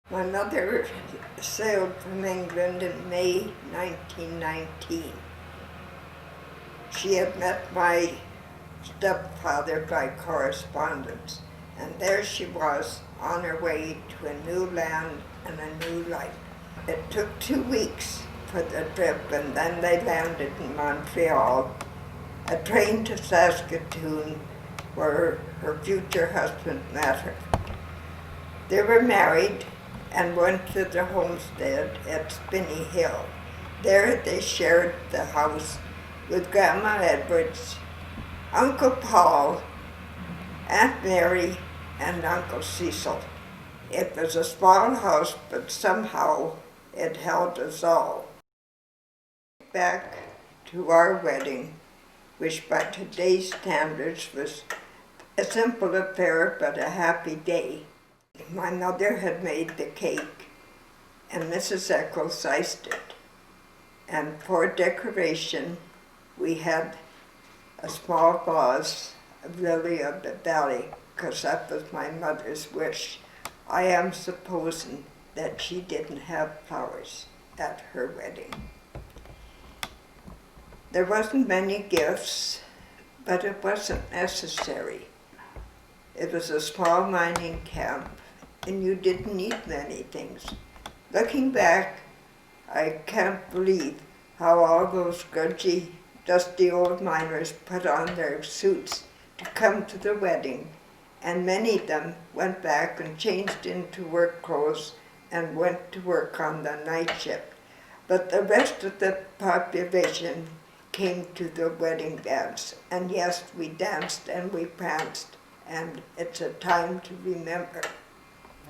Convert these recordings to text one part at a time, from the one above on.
My mother sailed from England in May 1919. She had met my stepfather by correspondence, and there she was on her way to a new land and a new life. It took 2 weeks for the trip, and then they landed in Montreal, a train to Saskatoon, where her future husband met her. They were married and went to the homestead at Spinney Hill. There they shared the house with Grandma Edwards, Uncle Paul, Aunt Mary, and Uncle Cecil. It was a small house, but somehow it held us all. Back to our wedding, which by today's standards was a simple affair but a happy day. My mother had made the cake, and Mrs. Eccles iced it. And for decoration, we had a small vase of lily of the valley, because that was my mother's wish. I am supposing that she didn't have flowers at her wedding. There wasn't many gifts, but it wasn't necessary. It was a small mining camp, and you didn't need many things. Looking back, I can't believe how all those grudgy, dusty old miners put on their suits to come to the wedding, and many of them went back and changed into work clothes and went to work on the night shift. But the rest of the population came to the wedding dance, and yes, we danced and we pranced, and it's a time to remember.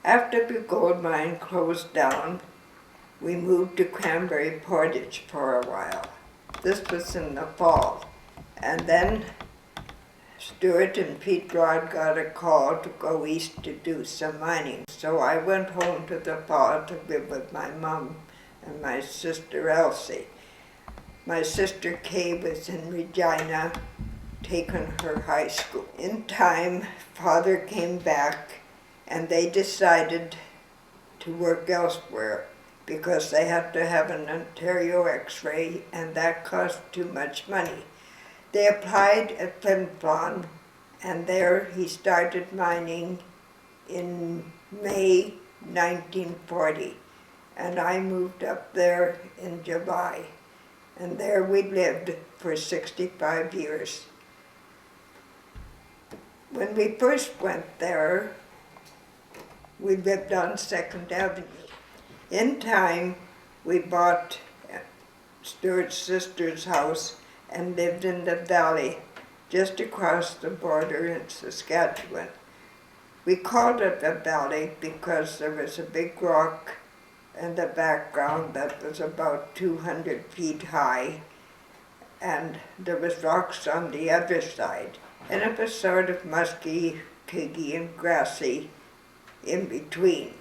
After the gold mine closed down, we moved to Cranberry Portage for a while. This was in the fall, and then Stuart and Pete Rod got a call to go east to do some mining. So I went home to the fall to live with my mom and my sister Elsie. My sister Kay was in Regina, taking her high school. In time, Father came back, and they decided to work elsewhere because they had to have an Ontario x-ray, and that cost too much money. They applied at Flin Flon, and there he started mining in May 1940, and I moved up there in July, and there we lived for 65 years. When we first went there, we lived on 2nd Avenue. In time, we bought Stuart's sister's house and lived in the valley just across the border in Saskatchewan. We called it the valley because there was a big rock in the background that was about 200 feet high, and there was rocks on the other side, and it was sort of musky, piggy, and grassy in between.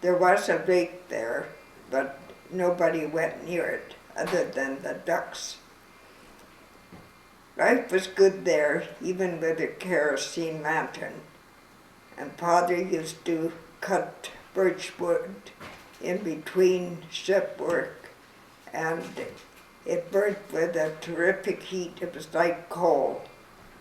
There was a lake there, but nobody went near it other than the ducks. Life was good there, even with a kerosene lantern. And Father used to cut birch wood in between ship work, and it burnt with a terrific heat. It was like coal.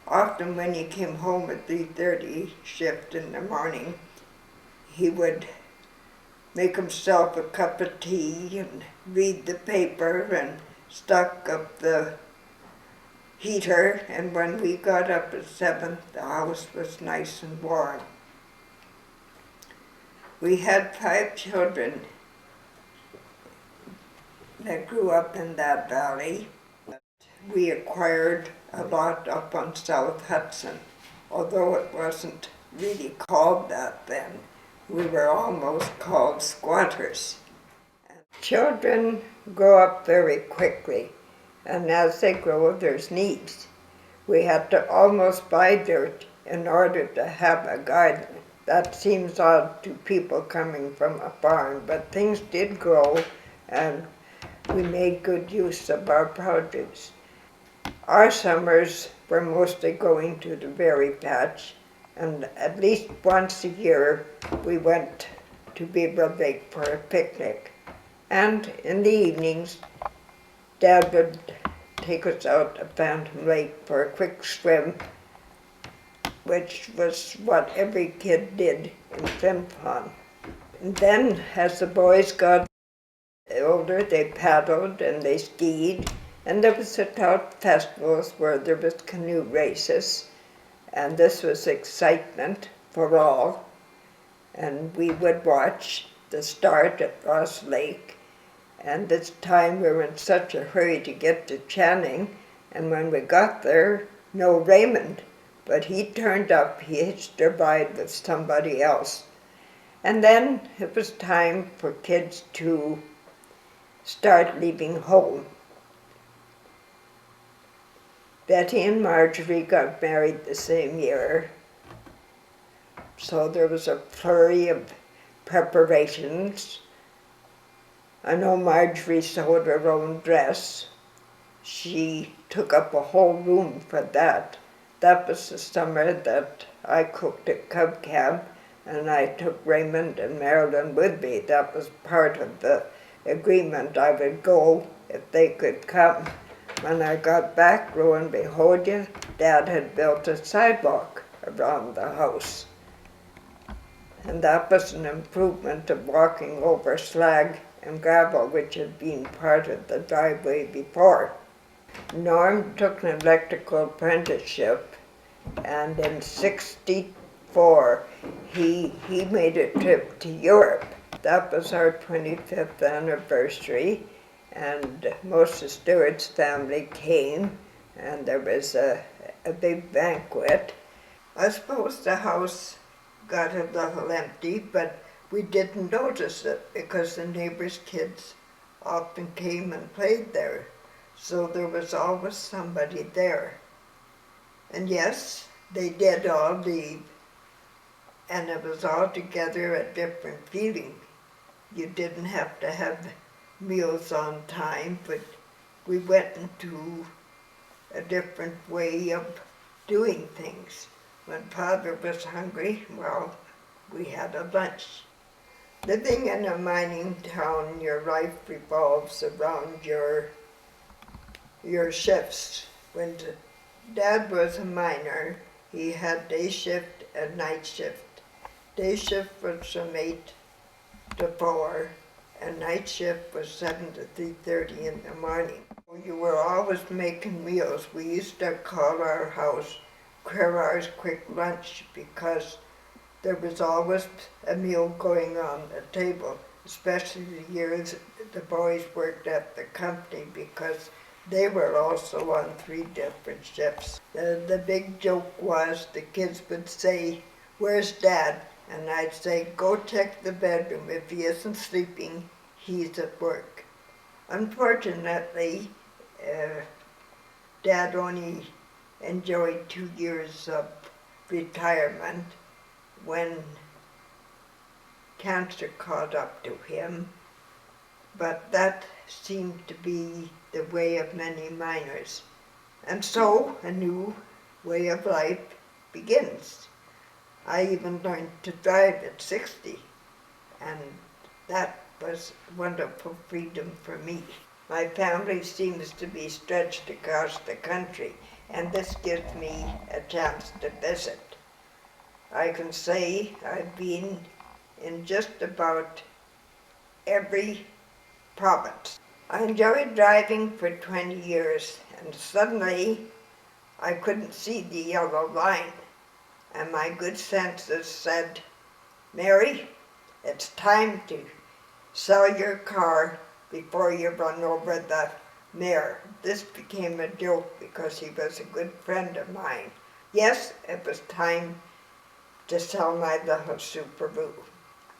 Often when he came home at 3:30 shift in the morning, he would make himself a cup of tea and read the paper and stock up the heater, and when we got up at 7, the house was nice and warm. We had 5 children that grew up in that valley. We acquired a lot up on South Hudson, although it wasn't really called that then. We were almost called squatters. Children grow up very quickly, and as they grow, there's needs. We had to almost buy dirt in order to have a garden. That seems odd to people coming from a farm, but things did grow, and we made good use of our produce. Our summers were mostly going to the berry patch, and at least once a year we went to Beaver Lake for a picnic. And in the evenings, Dad would take us out to Phantom Lake for a quick swim, which was what every kid did in Simplon. And then, as the boys got older, they paddled and they skied, and there was the trout festivals where there was canoe races, and this was excitement for all. And we would watch the start at Ross Lake, and this time we were in such a hurry to get to Channing, and when we got there, no Raymond, but he turned up, he hitched a ride with somebody else. And then it was time for kids to start leaving home. Betty and Marjorie got married the same year, so there was a flurry of preparations. I know Marjorie sewed her own dress. She took up a whole room for that. That was the summer that I cooked at Cub Camp, and I took Raymond and Marilyn with me. That was part of the agreement. I would go if they could come. When I got back, lo and behold you, Dad had built a sidewalk around the house. And that was an improvement of walking over slag and gravel, which had been part of the driveway before. Norm took an electrical apprenticeship, and in '64 he made a trip to Europe. That was our 25th anniversary, and most of Stuart's family came, and there was a big banquet. I suppose the house got a little empty, but we didn't notice it because the neighbors' kids often came and played there, so there was always somebody there. And yes, they did all leave, and it was altogether a different feeling. You didn't have to have meals on time, but we went into a different way of doing things. When Father was hungry, well, we had a lunch. Living in a mining town, your life revolves around your shifts. When Dad was a miner, he had day shift and night shift. Day shift was from 8 to 4, and night shift was 7 to 3:30 in the morning. You were always making meals. We used to call our house Crerar's Quick Lunch because there was always a meal going on the table, especially the years the boys worked at the company because they were also on 3 different shifts. The big joke was the kids would say, "Where's Dad?" And I'd say, "Go check the bedroom. If he isn't sleeping, he's at work." Unfortunately, Dad only enjoyed 2 years of retirement when cancer caught up to him, but that seemed to be the way of many miners. And so a new way of life begins. I even learned to drive at 60, and that was wonderful freedom for me. My family seems to be stretched across the country, and this gives me a chance to visit. I can say I've been in just about every province. I enjoyed driving for 20 years, and suddenly I couldn't see the yellow line, and my good senses said, "Mary, it's time to sell your car before you run over the mayor." This became a joke because he was a good friend of mine. Yes, it was time to sell my little Subaru.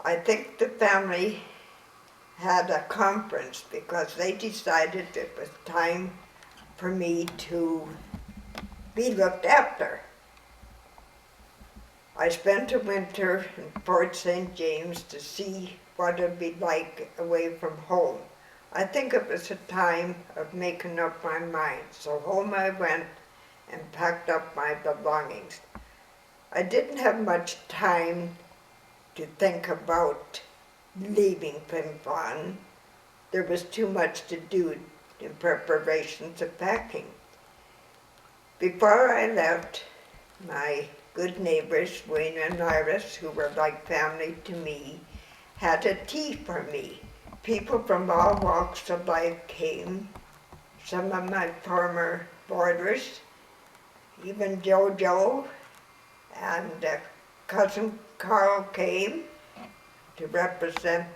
I think the family had a conference because they decided it was time for me to be looked after. I spent a winter in Fort St. James to see what it would be like away from home. I think it was a time of making up my mind, so home I went and packed up my belongings. I didn't have much time to think about leaving Pimfon. There was too much to do in preparations of packing. Before I left, my good neighbors, Wayne and Iris, who were like family to me, had a tea for me. People from all walks of life came, some of my former boarders, even Jojo, and cousin Carl came to represent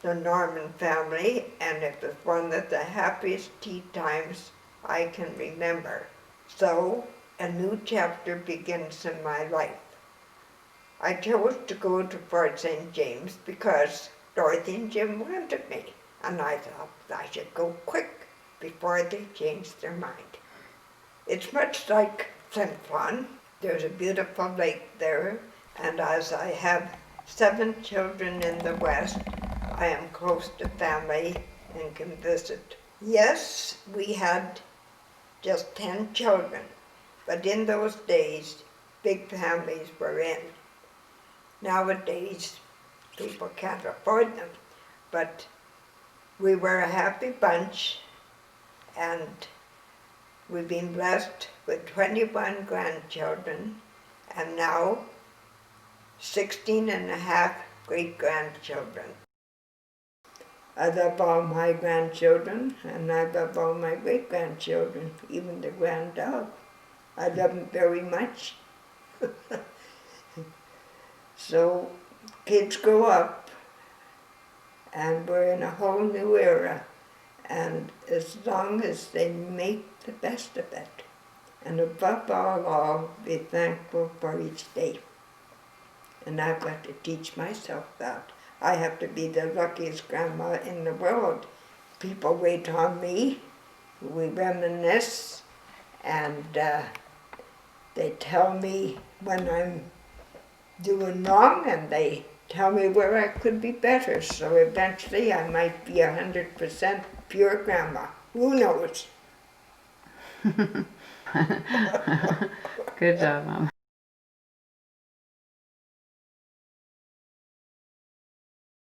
the Norman family, and it was one of the happiest tea times I can remember. So, a new chapter begins in my life. I chose to go to Fort St. James because Dorothy and Jim wanted me, and I thought I should go quick before they changed their mind. It's much like Flin Flon. There's a beautiful lake there, and as I have 7 children in the West, I am close to family and can visit. Yes, we had just 10 children, but in those days, big families were in. Nowadays, people can't afford them, but we were a happy bunch, and we've been blessed with 21 grandchildren, and now 16 and a half great-grandchildren. I love all my grandchildren, and I love all my great-grandchildren, even the grand dog. I love him very much. So kids grow up, and we're in a whole new era, and as long as they make the best of it, and above all, be thankful for each day. And I've got to teach myself that. I have to be the luckiest grandma in the world. People wait on me, we reminisce, and they tell me when I'm doing wrong, and they tell me where I could be better. So eventually I might be 100% pure grandma. Who knows? Good job, Mom.